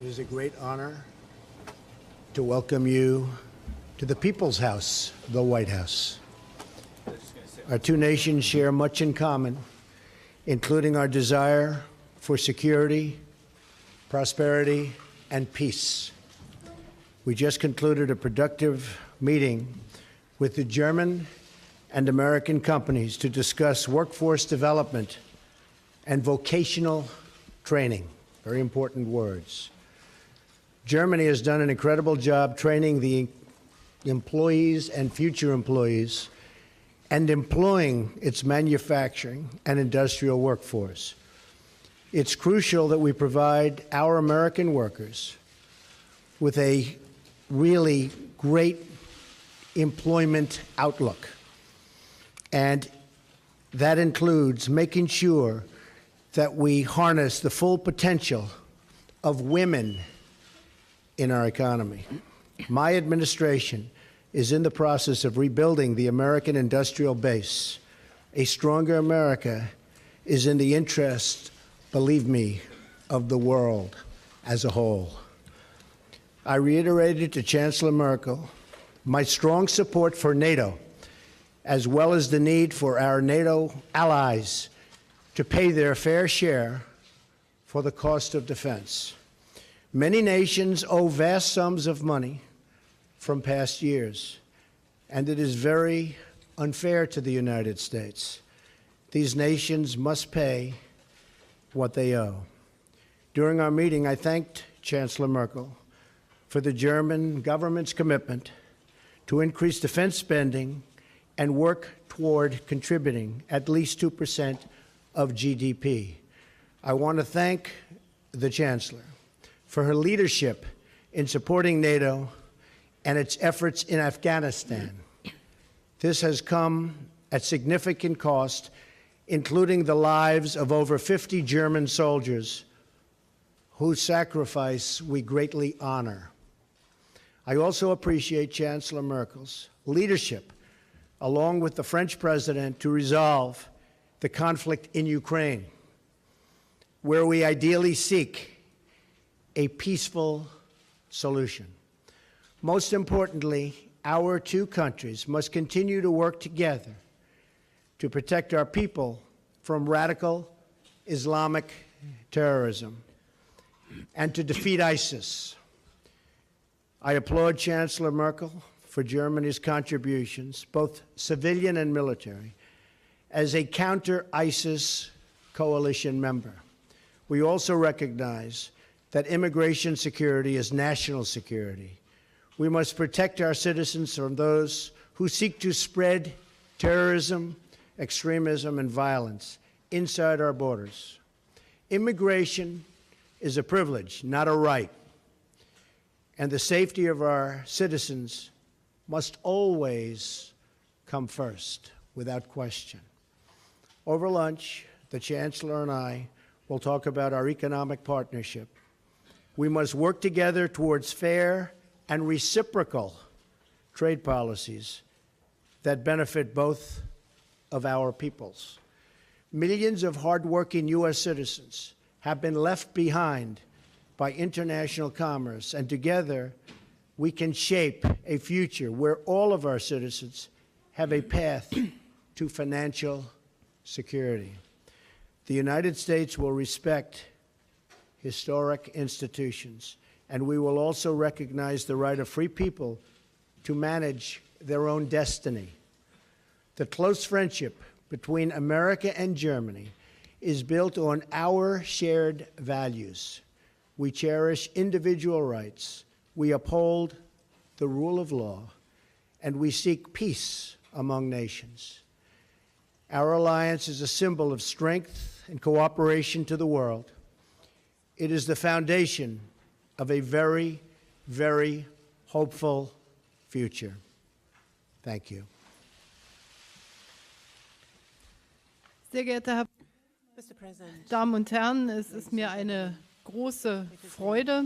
It is a great honor to welcome you to the People's House, the White House. Our two nations share much in common, including our desire for security, prosperity, and peace. We just concluded a productive meeting with the German and American companies to discuss workforce development and vocational training, very important words. Germany has done an incredible job training the employees and future employees and employing its manufacturing and industrial workforce. It's crucial that we provide our American workers with a really great employment outlook. And that includes making sure that we harness the full potential of women in our economy. My administration is in the process of rebuilding the American industrial base. A stronger America is in the interest, believe me, of the world as a whole. I reiterated to Chancellor Merkel my strong support for NATO, as well as the need for our NATO allies to pay their fair share for the cost of defense. Many nations owe vast sums of money from past years, and it is very unfair to the United States. These nations must pay what they owe. During our meeting, I thanked Chancellor Merkel for the German government's commitment to increase defense spending and work toward contributing at least 2% of GDP. I want to thank the Chancellor for her leadership in supporting NATO and its efforts in Afghanistan. This has come at significant cost, including the lives of over 50 German soldiers whose sacrifice we greatly honor. I also appreciate Chancellor Merkel's leadership, along with the French president, to resolve the conflict in Ukraine, where we ideally seek a peaceful solution. Most importantly, our two countries must continue to work together to protect our people from radical Islamic terrorism and to defeat ISIS. I applaud Chancellor Merkel for Germany's contributions, both civilian and military, as a counter-ISIS coalition member. We also recognize that immigration security is national security. We must protect our citizens from those who seek to spread terrorism, extremism, and violence inside our borders. Immigration is a privilege, not a right. And the safety of our citizens must always come first, without question. Over lunch, the Chancellor and I will talk about our economic partnership. We must work together towards fair and reciprocal trade policies that benefit both of our peoples. Millions of hardworking U.S. citizens have been left behind by international commerce, and together we can shape a future where all of our citizens have a path to financial security. The United States will respect historic institutions, and we will also recognize the right of free people to manage their own destiny. The close friendship between America and Germany is built on our shared values. We cherish individual rights, we uphold the rule of law, and we seek peace among nations. Our alliance is a symbol of strength and cooperation to the world. It is the foundation of a very, very hopeful future. Thank you. Sehr geehrte Herr Damen und Herren, es ist mir eine große Freude,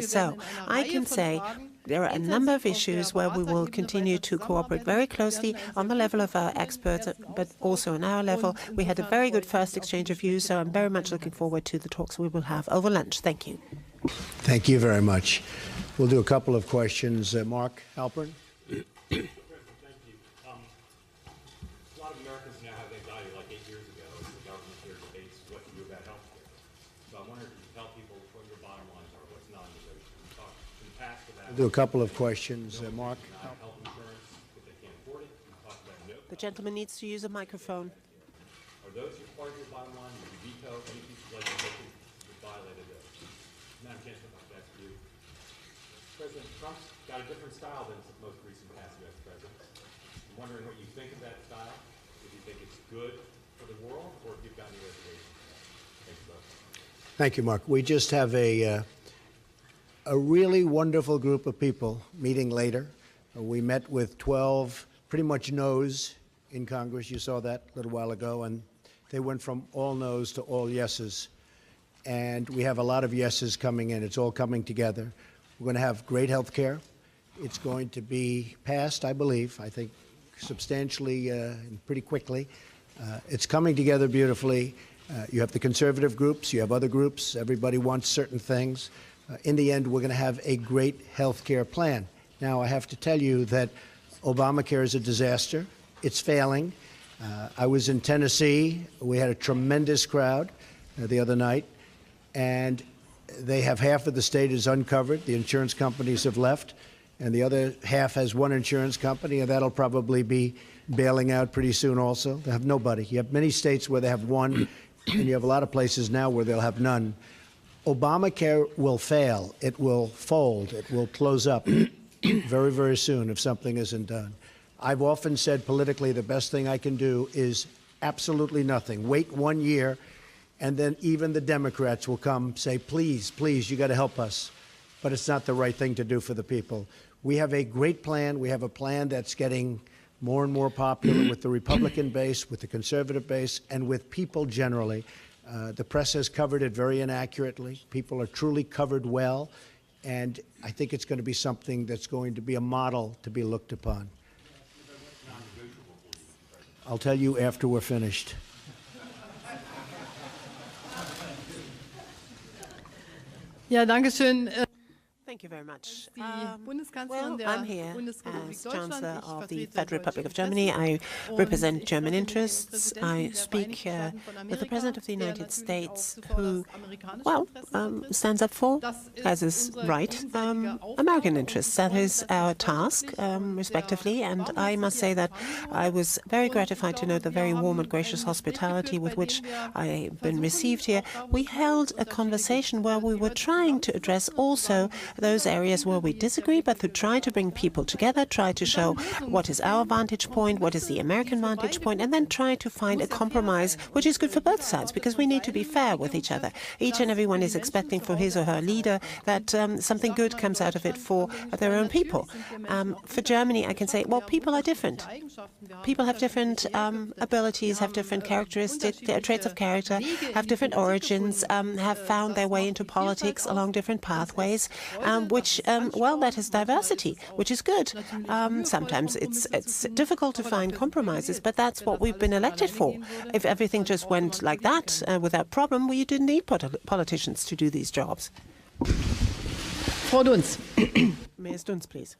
Germany. So I can say there are a number of issues where we will continue to cooperate very closely on the level of our experts, but also on our level. We had a very good first exchange of views, so I'm very much looking forward to the talks we will have over lunch. Thank you. Thank you very much. We'll do a couple of questions. Mark Halpern. Thank you. A lot of Americans now have anxiety, like 8 years ago, as the government here debates what to do about health care. So I'm I'll do a couple of questions. Mark? Health insurance if they can't afford it. You talked about no. The gentleman needs to use a microphone. Are those your part of your bottom line? Would you veto any piece of legislation that violated those? Madam Chancellor, I'd like to ask you. President Trump's got a different style than the most recent past U.S. presidents. I'm wondering what you think of that style. If you think it's good for the world, or if you've got any reservations. Thank you both. Thank you, Mark. We just have a really wonderful group of people meeting later. We met with 12 pretty much no's in Congress. You saw that a little while ago, and they went from all no's to all yeses. And we have a lot of yeses coming in. It's all coming together. We're going to have great health care. It's going to be passed, I believe, I think substantially and pretty quickly. It's coming together beautifully. You have the conservative groups, you have other groups, everybody wants certain things. In the end, we're going to have a great health care plan. Now, I have to tell you that Obamacare is a disaster. It's failing. I was in Tennessee. We had a tremendous crowd the other night, and they have half of the state is uncovered. The insurance companies have left, and the other half has one insurance company, and that'll probably be bailing out pretty soon also. They have nobody. You have many states where they have one, and you have a lot of places now where they'll have none. Obamacare will fail. It will fold. It will close up very, very soon if something isn't done. I've often said politically the best thing I can do is absolutely nothing. Wait 1 year, and then even the Democrats will come say, please, please, you got to help us. But it's not the right thing to do for the people. We have a great plan. We have a plan that's getting more and more popular with the Republican base, with the conservative base, and with people generally. The press has covered it very inaccurately. People are truly covered well, and I think it's going to be something that's going to be a model to be looked upon. I'll tell you after we're finished. Ja, danke schön. Thank you very much. Die Bundeskanzlerin Well, der I'm here Bundesrepublik as Deutschland. Chancellor Ich of the vertrete Federal deutsche Republic of Germany. I Und represent ich German treffe den interests. I Präsidenten der speak Vereinigten Staaten von with the President of the Amerika, United der States, natürlich auch who, zuvörderst amerikanische well, Interessen vertritt. stands up for, Das ist as is unsere right, gegenseitige Aufgabe American und interests. ich That freue mich, is dass our es task, freundlich und respectively, sehr and warm I ist must hier say that empfangen I wurde. was very Und ich gratified to know glaube, the wir very warm haben and gracious ein Gespräch hospitality geführt, with bei which dem wir I've been versuchen, received here. auch da, wo We es held a Unterschiede conversation gibt, where we die were Leute trying to address zusammenzusetzen und zu also sagen, those areas where we disagree, but to try to bring people together, try to show what is our vantage point, what is the American vantage point, and then try to find a compromise which is good for both sides, because we need to be fair with each other. Each and everyone is expecting for his or her leader that something good comes out of it for their own people. For Germany, I can say, well, people are different. People have different abilities, have different characteristics, traits of character, have different origins, have found their way into politics along different pathways, which, well, that is diversity, which is good. Sometimes it's difficult to find compromises, but that's what we've been elected for. If everything just went like that without problem, well, you didn't need politicians to do these jobs. Frau Dunz. Ms. Dunz, please.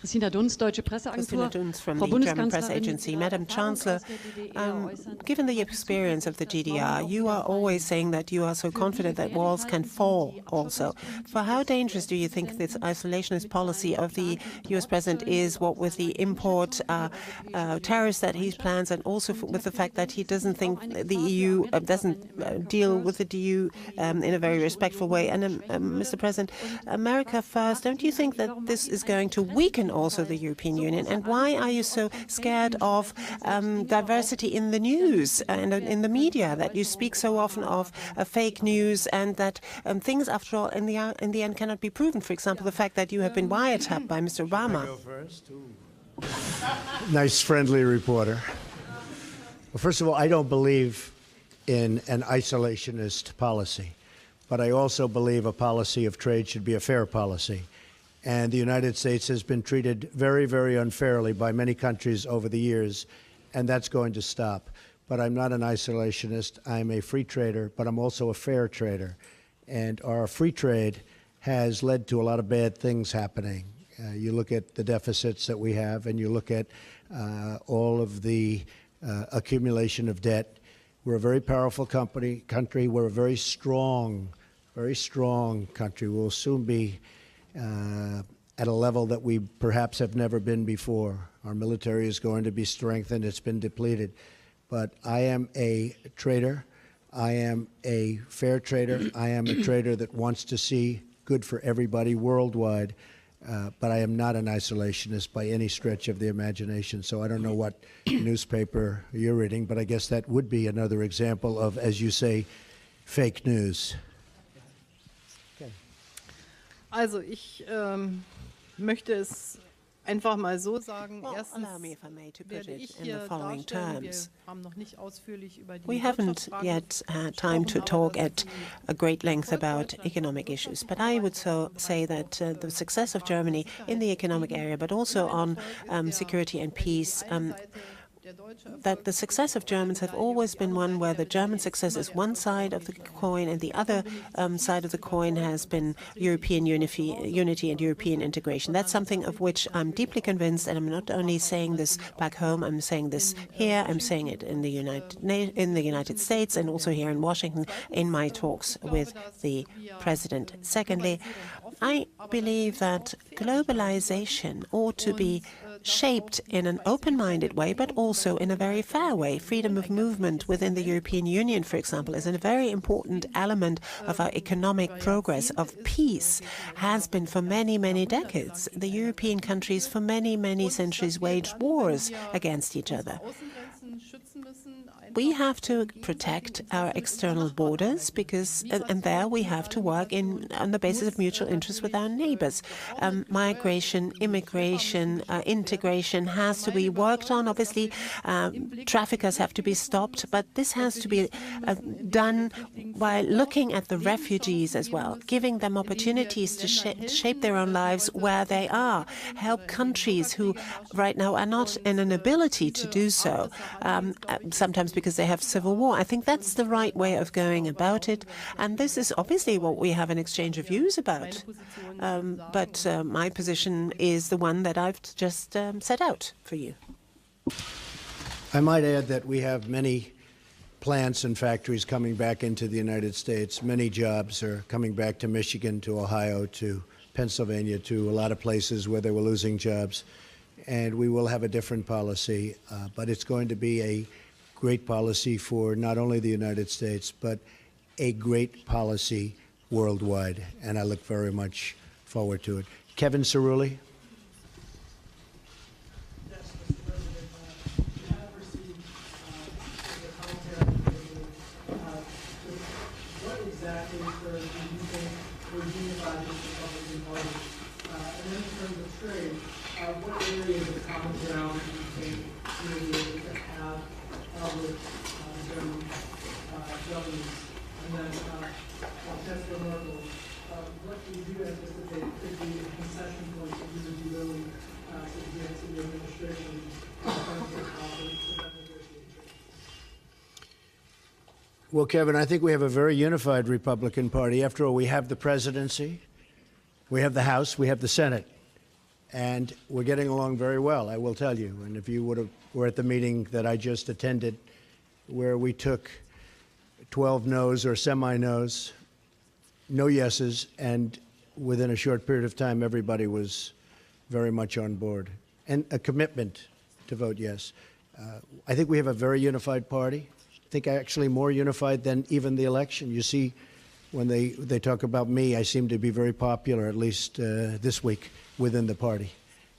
Christina Dunz, Deutsche Christina Presseagentur. Dunz from Frau the German Press Bundeskanzlerin, Agency. Ihre Madam Erfahrung Chancellor, aus der DDR äußern. given the experience of the GDR, you are always saying that you are so confident that walls can fall also. For how dangerous do you think this isolationist policy of the US President is, what with the import tariffs that he plans, and also with the fact that he doesn't think the EU doesn't deal with the EU in a very respectful way? And Mr. President, America first, don't you think that this is going to weaken also the European Union? And why are you so scared of diversity in the news and in the media, that you speak so often of fake news, and that things, after all, in the end cannot be proven? For example, the fact that you have been wiretapped by Mr. Obama. Nice, friendly reporter. Well, first of all, I don't believe in an isolationist policy, but I also believe a policy of trade should be a fair policy. And the United States has been treated very, very unfairly by many countries over the years, and that's going to stop. But I'm not an isolationist. I'm a free trader, but I'm also a fair trader. And our free trade has led to a lot of bad things happening. You look at the deficits that we have, and you look at all of the accumulation of debt. We're a very powerful country. We're a very strong country. We'll soon be at a level that we perhaps have never been before. Our military is going to be strengthened. It's been depleted. But I am a trader. I am a fair trader. I am a trader that wants to see good for everybody worldwide. But I am not an isolationist by any stretch of the imagination. So I don't know what newspaper you're reading, but I guess that would be another example of, as you say, fake news. Okay. Also ich möchte es einfach mal so sagen. Well, Erstens allow me, if I may, to put werde it ich in the hier following darstellen, wir terms. haben noch nicht ausführlich über die We haven't Wirtschaftsfragen yet had time to gesprochen, talk aber at dass a great length Erfolg about Deutschlands economic im issues, but I would say that the success of Germany in the economic area, but also on security and peace, that the success of Germans have always been one where the German success is one side of the coin and the other side of the coin has been European unity and European integration. That's something of which I'm deeply convinced, and I'm not only saying this back home, I'm saying this here, I'm saying it in the United States and also here in Washington in my talks with the President. Secondly, I believe that globalization ought to be shaped in an open-minded way, but also in a very fair way. Freedom of movement within the European Union, for example, is a very important element of our economic progress, of peace, has been for many, many decades. The European countries for many, many centuries waged wars against each other. We have to protect our external borders because, and there we have to work on the basis of mutual interest with our neighbors. Migration, immigration, integration has to be worked on. Obviously, traffickers have to be stopped, but this has to be done by looking at the refugees as well, giving them opportunities to shape their own lives where they are, help countries who right now are not in an ability to do so, sometimes because they have civil war. I think that's the right way of going about it, and this is obviously what we have an exchange of views about. But my position is the one that I've just set out for you. I might add that we have many plants and factories coming back into the United States. Many jobs are coming back to Michigan, to Ohio, to Pennsylvania, to a lot of places where they were losing jobs. And we will have a different policy, but it's going to be a great policy for not only the United States, but a great policy worldwide. And I look very much forward to it. Kevin Cerulli. Yes, Mr. President. You have received the commentary. What exactly do you think would unify this Republican Party? And then in terms of trade, what areas of common ground do you think you would be able to have with German governments? And then Chancellor Merkel, what do you anticipate could be a concession point that you would be willing to get to the administration in terms of that negotiation? Well, Kevin, I think we have a very unified Republican Party. After all, we have the presidency, we have the House, we have the Senate. And we're getting along very well, I will tell you. And if you were at the meeting that I just attended, where we took 12 no's or semi-no's, no yeses, and within a short period of time, everybody was very much on board. And a commitment to vote yes. I think we have a very unified party. I think actually more unified than even the election. You see, when they talk about me, I seem to be very popular, at least this week, within the party,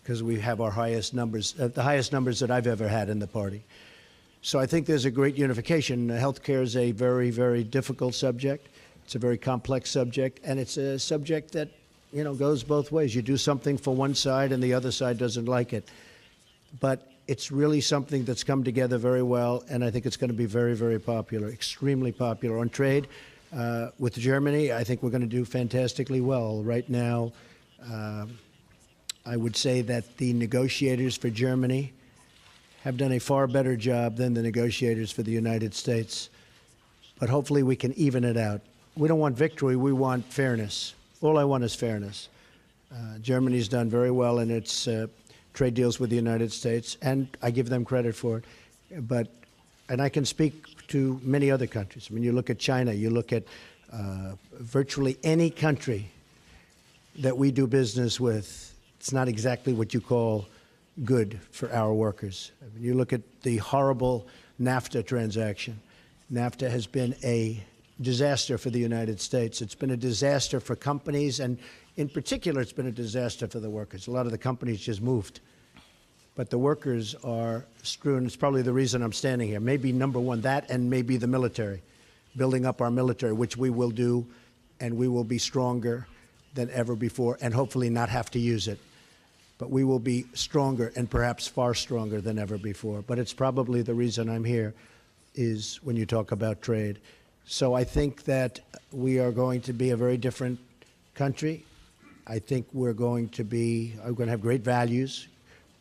because we have our highest numbers, the highest numbers that I've ever had in the party. So I think there's a great unification. Healthcare is a very, very difficult subject. It's a very complex subject, and it's a subject that, you know, goes both ways. You do something for one side, and the other side doesn't like it. But it's really something that's come together very well, and I think it's going to be very, very popular, extremely popular. On trade, with Germany, I think we're going to do fantastically well. Right now, I would say that the negotiators for Germany have done a far better job than the negotiators for the United States. But hopefully we can even it out. We don't want victory, we want fairness. All I want is fairness. Germany's done very well in its trade deals with the United States, and I give them credit for it. And I can speak to many other countries. I mean, you look at China, you look at virtually any country that we do business with, it's not exactly what you call good for our workers. I mean, you look at the horrible NAFTA transaction. NAFTA has been a disaster for the United States. It's been a disaster for companies, and in particular, it's been a disaster for the workers. A lot of the companies just moved. But the workers are strewn. It's probably the reason I'm standing here. Maybe number one, that, and maybe the military, building up our military, which we will do, and we will be stronger than ever before, and hopefully not have to use it. But we will be stronger, and perhaps far stronger than ever before. But it's probably the reason I'm here, is when you talk about trade. So I think that we are going to be a very different country. I think we're going to have great values,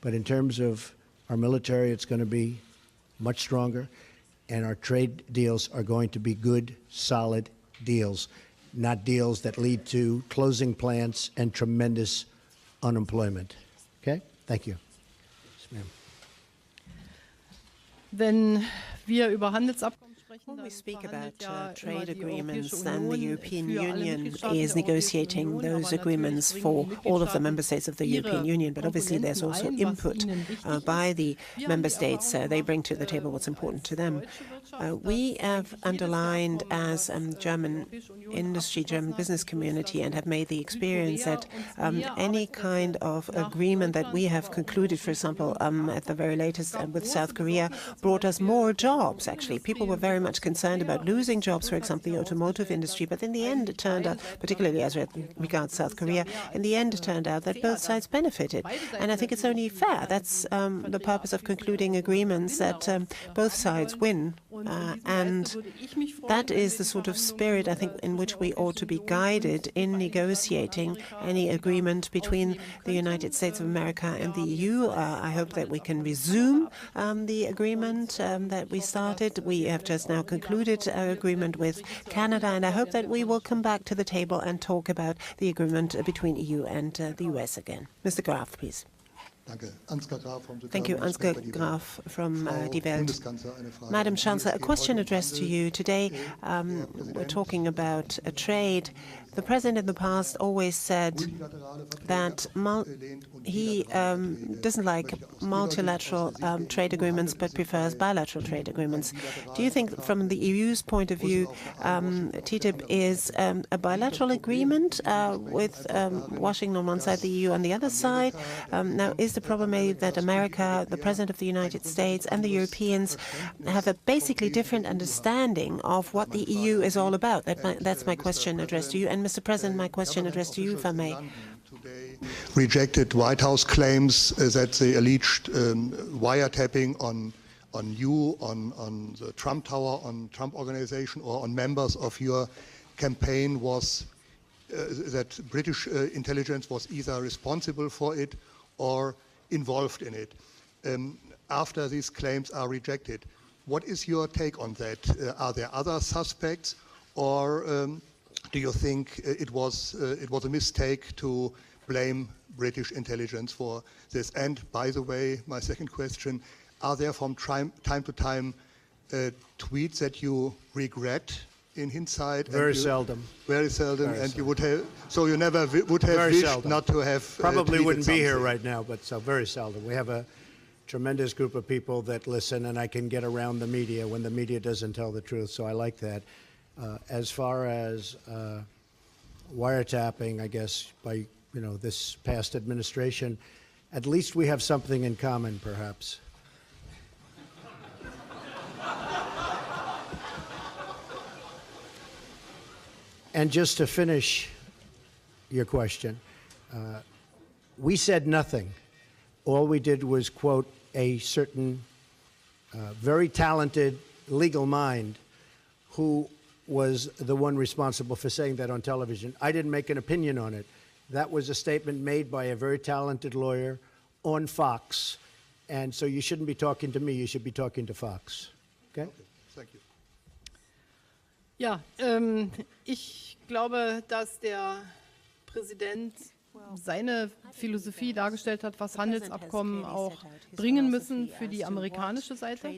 but in terms of our military, it's going to be much stronger, and our trade deals are going to be good, solid deals, not deals that lead to closing plants and tremendous unemployment. Okay? Thank you. Yes, ma'am. Wenn wir über Handelsabkommen sprechen, When we dann speak verhandelt about ja trade immer die agreements, Europäische then the Union European für alle Union Mitgliedstaaten is der Europäischen negotiating Union, those aber agreements natürlich for bringen die all of the Mitgliedstaaten member states of the ihre European Union. But obviously there's also Komponenten ein, was input ihnen wichtig by ist. the Wir haben member die states. Erfahrung They gemacht, bring to the table what's important to them. als deutsche Wirtschaft, We dass have eigentlich jedes underlined Abkommen, as was, German die Europäische Union industry, German abgeschlossen business hat, community, and have made the experience that Südkorea uns mehr any Arbeitsplätze kind of nach agreement that we Deutschland, have aber auch concluded, nach for example, Südkorea at the very latest gab with große South Korea, Besorgnis, dass zum brought us Beispiel more die jobs, actually. People were very much Automobilindustrie concerned about Korea losing und jobs, for das hat example, sich the automotive herausgestellt, industry. dass But in the end, it eigentlich turned out, beide Seiten particularly as davon profitiert haben. regards Das South ist ja Korea, mehr in the end, als, it turned out that fair, both dass sides benefited. beide Seiten And I think it's only natürlich fair. That's the purpose of concluding agreements, that both sides win. And that is the sort of spirit, I think, in which we ought to be guided in negotiating any agreement between the United States of America and the EU. I hope that we can resume the agreement that we started. We have just now concluded an agreement with Canada, and I hope that we will come back to the table and talk about the agreement between EU and the US again. Mr. Graf, please. Thank you, Ansgar Graf from Die Welt. Madam Chancellor, a question addressed to you. Today, we're talking about trade. The President in the past always said that he doesn't like multilateral trade agreements but prefers bilateral trade agreements. Do you think, from the EU's point of view, TTIP is a bilateral agreement with Washington on one side, the EU on the other side? Now, is the problem that America, the President of the United States, and the Europeans have a basically different understanding of what the EU is all about? That's my question addressed to you. And Mr. President, my question addressed to you, if I may. Rejected White House claims that the alleged wiretapping on you, on the Trump Tower, on Trump Organization, or on members of your campaign was that British intelligence was either responsible for it or involved in it. After these claims are rejected, what is your take on that? Are there other suspects, or do you think it was a mistake to blame British intelligence for this? And by the way, my second question, are there from time to time tweets that you regret in hindsight? Very seldom. Very seldom, Very and seldom. you would have, so you never would have Very wished seldom. not to have Probably tweeted wouldn't be here something. right now, but so very seldom. We have a tremendous group of people that listen, and I can get around the media when the media doesn't tell the truth, so I like that. As far as wiretapping, I guess, by this past administration, at least we have something in common, perhaps. And just to finish your question, we said nothing. All we did was quote a certain very talented legal mind who was the one responsible for saying that on television. I didn't make an opinion on it. That was a statement made by a very talented lawyer on Fox. And so you shouldn't be talking to me, you should be talking to Fox. Okay? Thank you. Ja, ich glaube, dass der Präsident seine Philosophie dargestellt hat, was Handelsabkommen auch bringen müssen für die amerikanische Seite.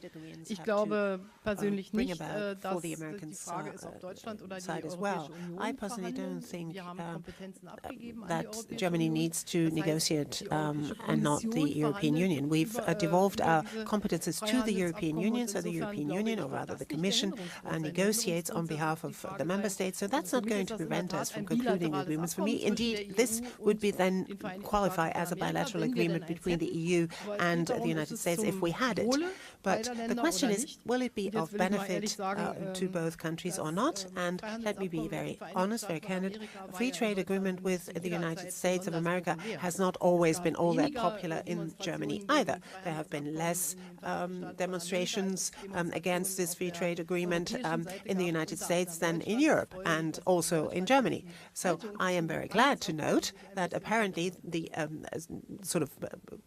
Ich glaube persönlich nicht, dass die Frage ist, ob Deutschland oder die Europäische Union verhandeln. Wir haben Kompetenzen abgegeben an die that Europäische Germany Union. needs to Das heißt, negotiate die Europäische and not the Kommission European verhandelt Union. We've über, devolved our diese competences to the European Freihandelsabkommen Union, so the und European insofern Union, glaube or ich, rather dass the das nicht der Commission, Hinderingsgrund sein. Der negotiates on Hinderingsgrund behalf wird of die Frage the member sein. states. So Also that's für not mich going ist to das in prevent der us Tat from ein concluding bilaterales agreements. For Abkommen me, zwischen indeed, der this EU would be und then den Vereinigten qualify Staaten as a von Amerika, bilateral wenn wir denn agreement eins between the hätten. EU Aber es geht and the darum, ist United es States if zum we had it. Wohle But beider the Länder question oder is, nicht? will it be Und jetzt of will ich mal benefit ehrlich sagen, to both countries or das, not? And let me be Freihandelsabkommen mit very den Vereinigten honest, very Staaten von candid. Amerika A war free ja in trade Deutschland agreement with zu the jeder United Zeit States of besonders America populär. has not Es always gab been all that weniger popular in Demonstrationen Germany gegen either. das There have been Freihandelsabkommen less in den Vereinigten Staaten von demonstrations Amerika als against this Demonstrationen free auf trade der agreement europäischen Seite in the gab, United unter States than anderem in Deutschland. Europe Ich freue mich, and dass also in Deutschland Germany. diesen So Haltung I am zu very glad to Freihandelsabkommen note sich ein that bisschen apparently the sort of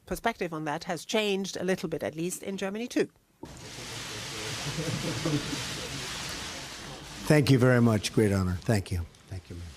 perspective on that has changed a little bit, at least in Germany too. Thank you very much. Great honor. Thank you. Thank you, ma'am.